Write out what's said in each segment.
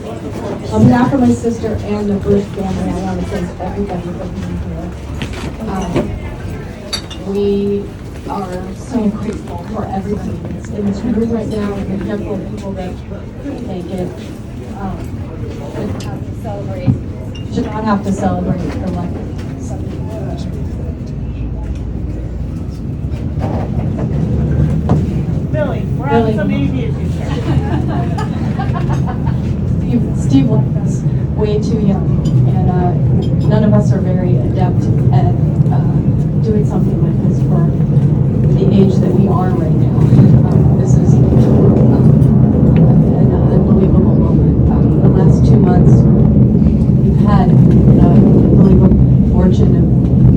On behalf of my sister and the Bush family, I want to thank everybody for being here. We are so grateful for everybody that's in this room right now, and the handful of people that couldn't make it. Should not have to celebrate the life of somebody. Billy, we're having some AV issues here. Steve left us way too young, and none of us are very adept at doing something like this for the age that we are right now. This is an unbelievable moment. The last 2 months, we've had the unbelievable fortune of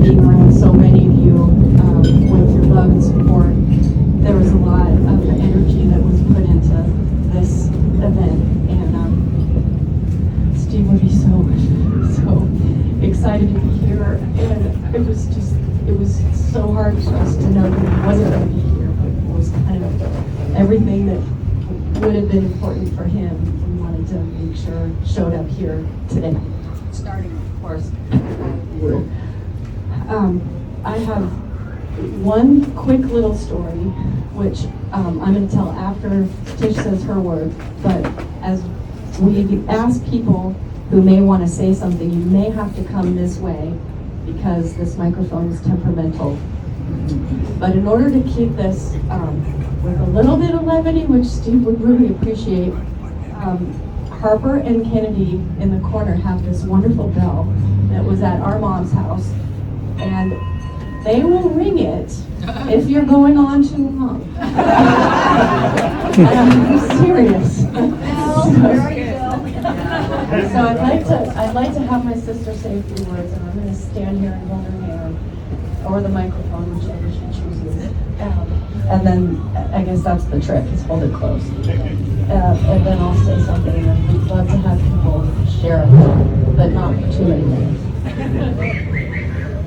being around so many of you with your love and support. There was a lot of energy that was put into this event, and Steve would be so excited to be here, and it was so hard for us to know that he wasn't going to be here, but it was kind of everything that would have been important for him. We wanted to make sure showed up here today. Starting, of course. I have one quick little story, which I'm going to tell after Tish says her word, but as we ask people who may want to say something, you may have to come this way because this microphone is temperamental. But in order to keep this with a little bit of levity, which Steve would really appreciate, Harper and Kennedy in the corner have this wonderful bell that was at our mom's house, and they will ring it if you're going on too long. I'm serious. So I'd like to have my sister say a few words, and I'm going to stand here and hold her hand, or the microphone, whichever she chooses. And then I guess that's the trick, is hold it close. And then I'll say something, and we'd love to have people share it, but not for too many minutes.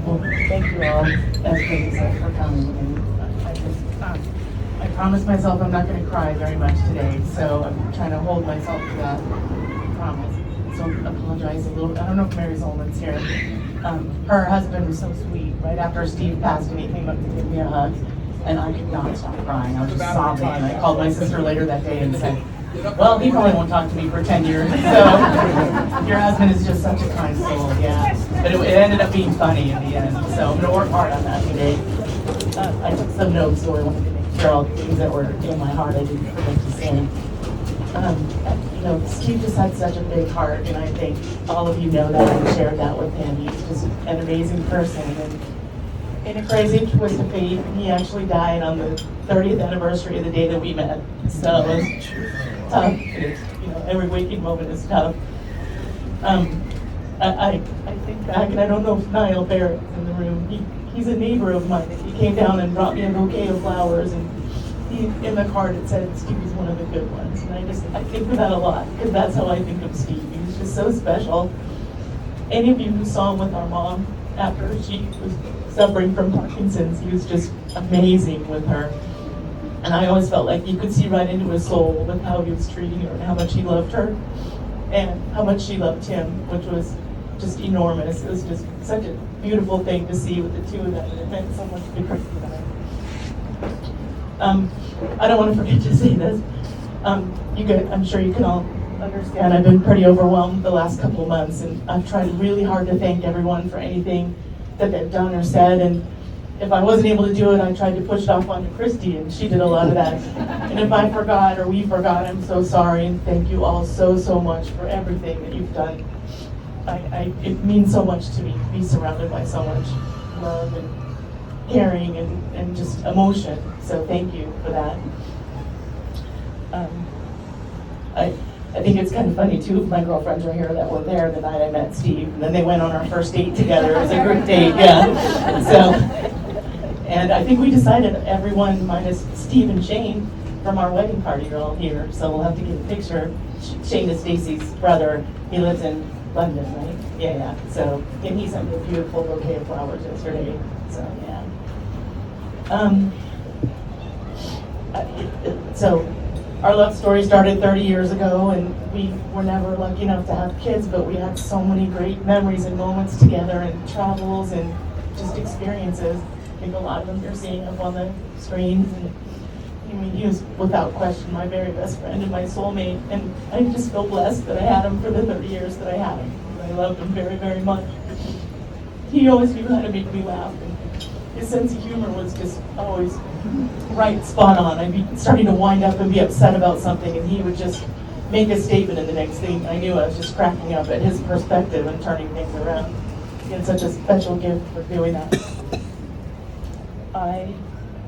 Well, thank you all, as Peggy said, for coming. And I promised myself I'm not going to cry very much today, so I'm trying to hold myself to that promise. So I apologize a little. I don't know if Mary Zolman's here. Her husband was so sweet. Right after Steve passed, and he came up to give me a hug, and I could not stop crying. I was just sobbing. And I called my sister later that day and said, well, he probably won't talk to me for 10 years. So your husband is just such a kind soul, yeah. But it ended up being funny in the end. So I'm going to work hard on that today. I took some notes, so I wanted to make sure all the things that were in my heart I didn't forget to say. Steve just had such a big heart, and I think all of you know that and shared that with him. He's just an amazing person. And in a crazy twist of fate, he actually died on the 30th anniversary of the day that we met. So it's tough. It's, every waking moment is tough. I think back, and I don't know if Niall Barrett's in the room. He's a neighbor of mine. He came down and brought me a bouquet of flowers, and in the card it said Steve was one of the good ones. And I think of that a lot, because that's how I think of Steve. He was just so special. Any of you who saw him with our mom after she was suffering from Parkinson's, he was just amazing with her. And I always felt like you could see right into his soul with how he was treating her and how much he loved her and how much she loved him, which was just enormous. It was just such a beautiful thing to see with the two of them, and it meant so much bigger to them. I don't want to forget to say this. I'm sure you can all understand I've been pretty overwhelmed the last couple of months, and I've tried really hard to thank everyone for anything that they've done or said, and if I wasn't able to do it, I tried to push it off onto Christy, and she did a lot of that. And if I forgot or we forgot, I'm so sorry, and thank you all so much for everything that you've done. It means so much to me to be surrounded by so much love and caring and just emotion. So thank you for that. I think it's kind of funny, two of my girlfriends are here that were there the night I met Steve, and then they went on our first date together. It was a group date, yeah. So, and I think we decided everyone minus Steve and Shane from our wedding party are all here, so we'll have to get a picture. Shane is Stacy's brother. He lives in London, right? Yeah. So, and he sent me a beautiful bouquet of flowers yesterday. So, yeah. So Our love story started 30 years ago, and we were never lucky enough to have kids, but we had so many great memories and moments together, and travels and just experiences. I think a lot of them you're seeing up on the screens. And I mean, he was without question my very best friend and my soulmate, and I just feel blessed that I had him for the 30 years that I had him. I loved him very, very much. He always knew how to make me laugh, and his sense of humor was just always right, spot on. I'd be starting to wind up and be upset about something, and he would just make a statement, and the next thing I knew, I was just cracking up at his perspective and turning things around. He had such a special gift for doing that.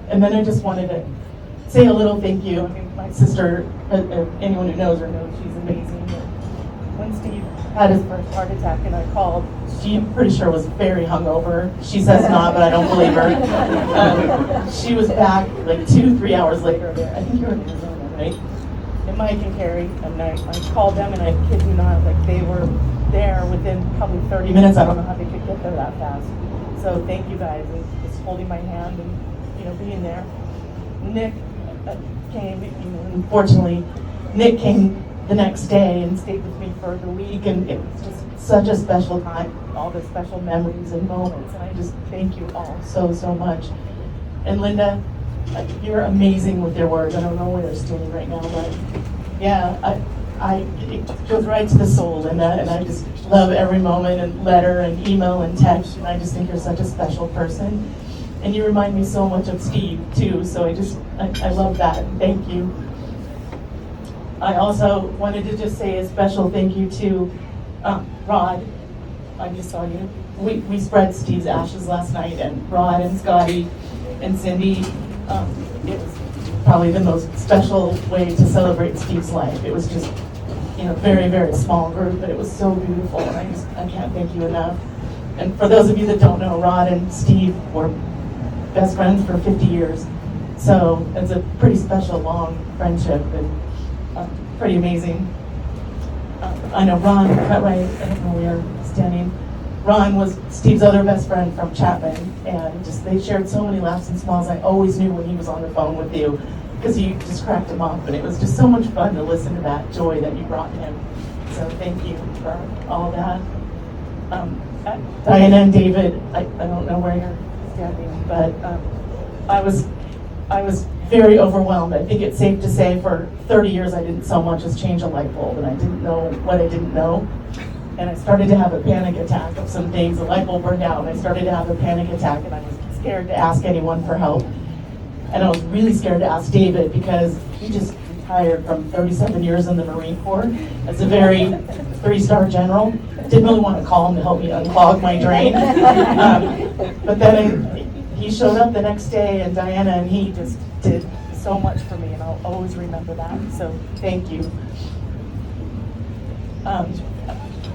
And then I just wanted to say a little thank you. I mean, my sister, anyone who knows her knows she's amazing. When Steve had his first heart attack and I called, she, I'm pretty sure, was very hungover. She says not, but I don't believe her. She was back like 2-3 hours later there. I think you were in Arizona, right? And Mike and Carrie, and I called them, and I kid you not, like they were there within probably 30 minutes. I don't know how they could get there that fast. So thank you guys, and just holding my hand and, you know, being there. Nick came, you know, unfortunately, Nick came the next day and stayed with me for the week, and it was just such a special time, all the special memories and moments, and I just thank you all so, so much. And Linda, you're amazing with your words. I don't know where you're standing right now, but yeah, it goes right to the soul, Linda, and I just love every moment and letter and email and text, and I just think you're such a special person. And you remind me so much of Steve, too, so I love that. Thank you. I also wanted to just say a special thank you to Rod. I just saw you. We spread Steve's ashes last night, and Rod and Scotty and Cindy, it was probably the most special way to celebrate Steve's life. It was just, you know, very, very small group, but it was so beautiful, and I can't thank you enough. And for those of you that don't know, Rod and Steve were best friends for 50 years. So it's a pretty special, long friendship, and pretty amazing. I know Ron, that way, I don't know where you're standing. Ron was Steve's other best friend from Chapman, and just they shared so many laughs and smiles. I always knew when he was on the phone with you, because you just cracked him up, and it was just so much fun to listen to that joy that you brought to him. So thank you for all that. Diana and David, I don't know where you're standing, but I was very overwhelmed. I think it's safe to say for 30 years I didn't so much as change a light bulb, and I didn't know what I didn't know. And I started to have a panic attack of some things. The light bulb burned out, and I started to have a panic attack, and I was scared to ask anyone for help. And I was really scared to ask David, because he just retired from 37 years in the Marine Corps as a very 3-star general. Didn't really want to call him to help me unclog my drain. But then he showed up the next day, and Diana and he just did so much for me, and I'll always remember that. So thank you.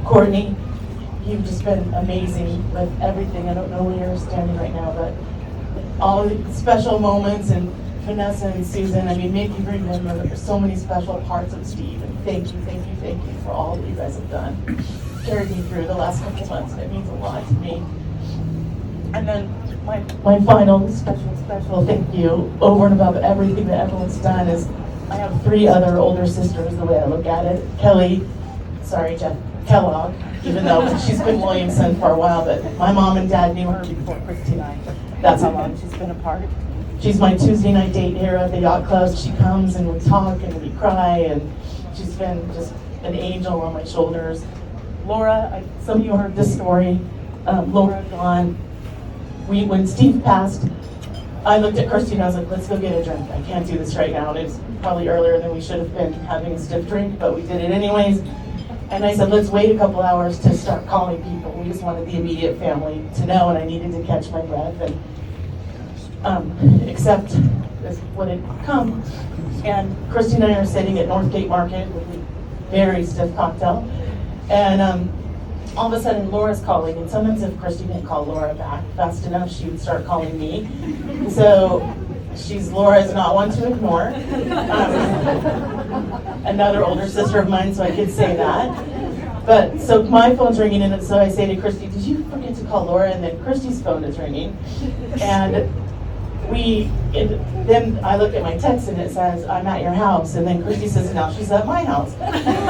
Courtney, you've just been amazing with everything. I don't know where you're standing right now, but all the special moments, and Vanessa and Susan, I mean, make you remember so many special parts of Steve, and thank you for all that you guys have done. Carried me through the last couple months, and it means a lot to me. And then my final special thank you, over and above everything that everyone's done, is I have 3 other older sisters, the way I look at it. Jeff Kellogg, even though she's been Williamson for a while, but my mom and dad knew her before Christy and I. That's how long she's been apart. She's my Tuesday night date here at the yacht club. She comes and we talk and we cry, and she's been just an angel on my shoulders. Laura, some of you heard this story. Laura gone. When Steve passed, I looked at Kirsty and I was like, let's go get a drink. I can't do this right now. And it's probably earlier than we should have been having a stiff drink, but we did it anyways. And I said, let's wait a couple hours to start calling people. We just wanted the immediate family to know, and I needed to catch my breath and accept this what had come. And Kirsty and I are sitting at Northgate Market with a very stiff cocktail. And all of a sudden, Laura's calling, and sometimes if Kirsty didn't call Laura back fast enough, she would start calling me. So Laura is not one to ignore. Another older sister of mine, so I could say that. But so my phone's ringing, and so I say to Kirsty, did you forget to call Laura? And then Kirsty's phone is ringing. And then I look at my text and it says, I'm at your house. And then Christy says, now she's at my house.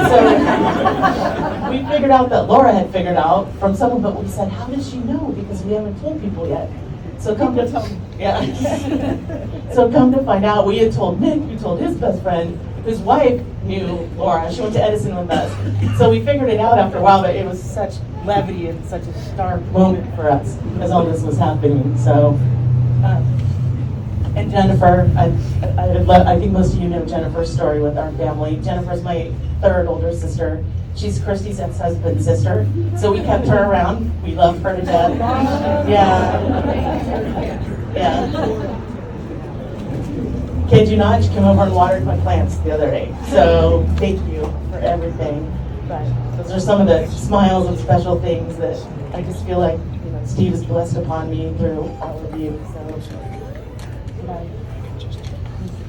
So we figured out that Laura had figured out from someone, but we said, how does she know? Because we haven't told people yet. So come to So come to find out, we had told Nick, who told his best friend, whose wife knew Laura. She went to Edison with us. So we figured it out after a while, but it was such levity and such a dark moment for us as all this was happening. So, and Jennifer, I think most of you know Jennifer's story with our family. Jennifer's my third older sister. She's Christy's ex-husband's sister. So we kept her around. We love her to death. Yeah. Kid you not, she came over and watered my plants the other day. So thank you for everything. But those are some of the smiles and special things that I just feel like Steve has blessed upon me through all of you. So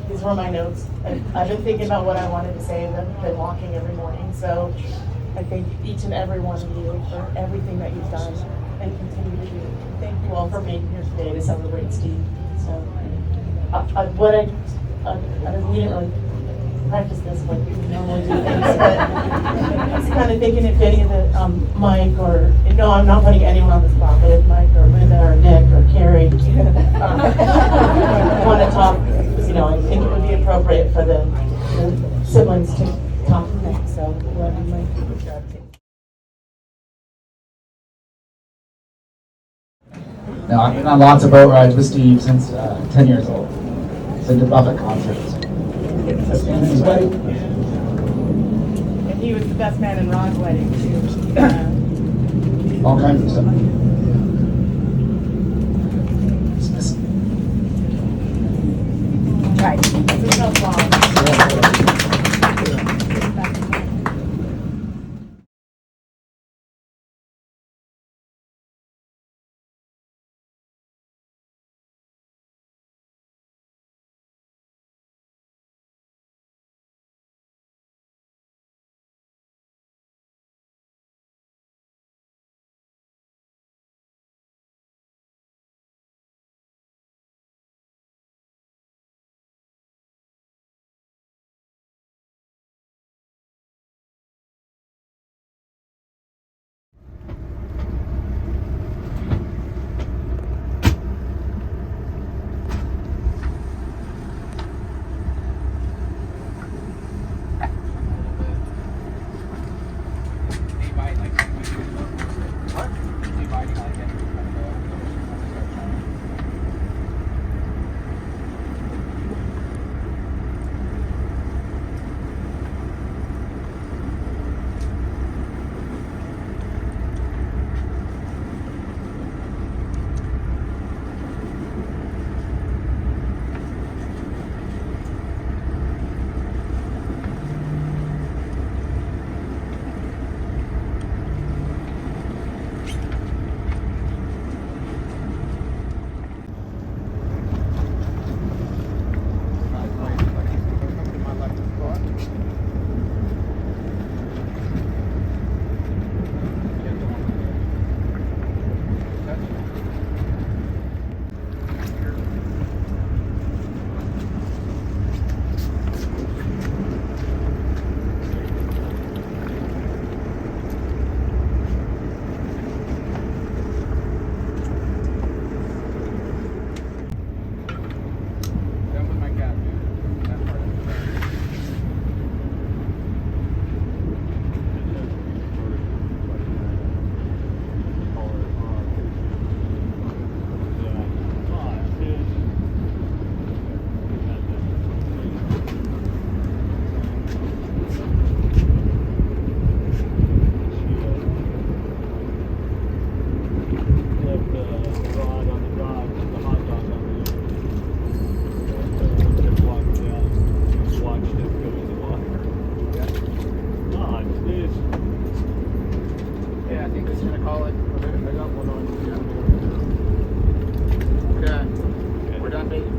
these were my notes. I've been thinking about what I wanted to say, and I've been walking every morning. So I thank each and every one of you for everything that you've done and continue to do. Thank you all for being here today to celebrate Steve. So we didn't really practice this like we normally do things, but I was kind of thinking if any of the Mike or, no, I'm not putting anyone on the spot, but if Mike or Linda or Nick or Carrie want to talk, I think it would be appropriate for the siblings to talk next. So whoever Mike. No, I've been on lots of boat rides with Steve since 10 years old. Been to Buffett concerts. And his wedding. And he was the best man in Ron's wedding too. All kinds of stuff. Right. This is no problem.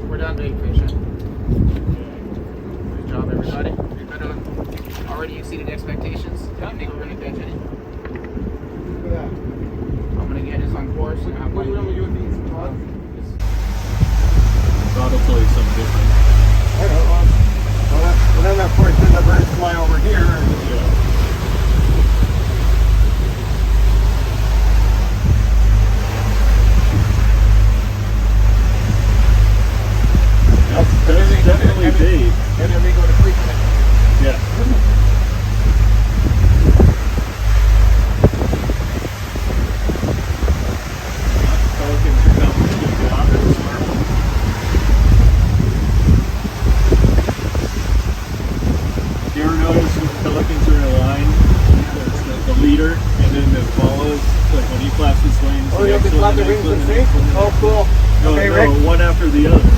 We're done bait fishing. Good job, everybody. We've been already exceeded expectations. I didn't think we were going to catch any. I'm going to get us on course. And I'm going to hopefully some different. I don't know. Well, then of course then the birds fly over here. Yeah. That's definitely Dave. And then we go to Creek. Yeah. Pelicans are coming to the office. Do you ever notice when pelicans are in a line, it's the leader, and then it follows, like when he flaps his wings. Oh, you have to flap the wings and see? Oh, cool. No, Okay, no, Rick. one after the other.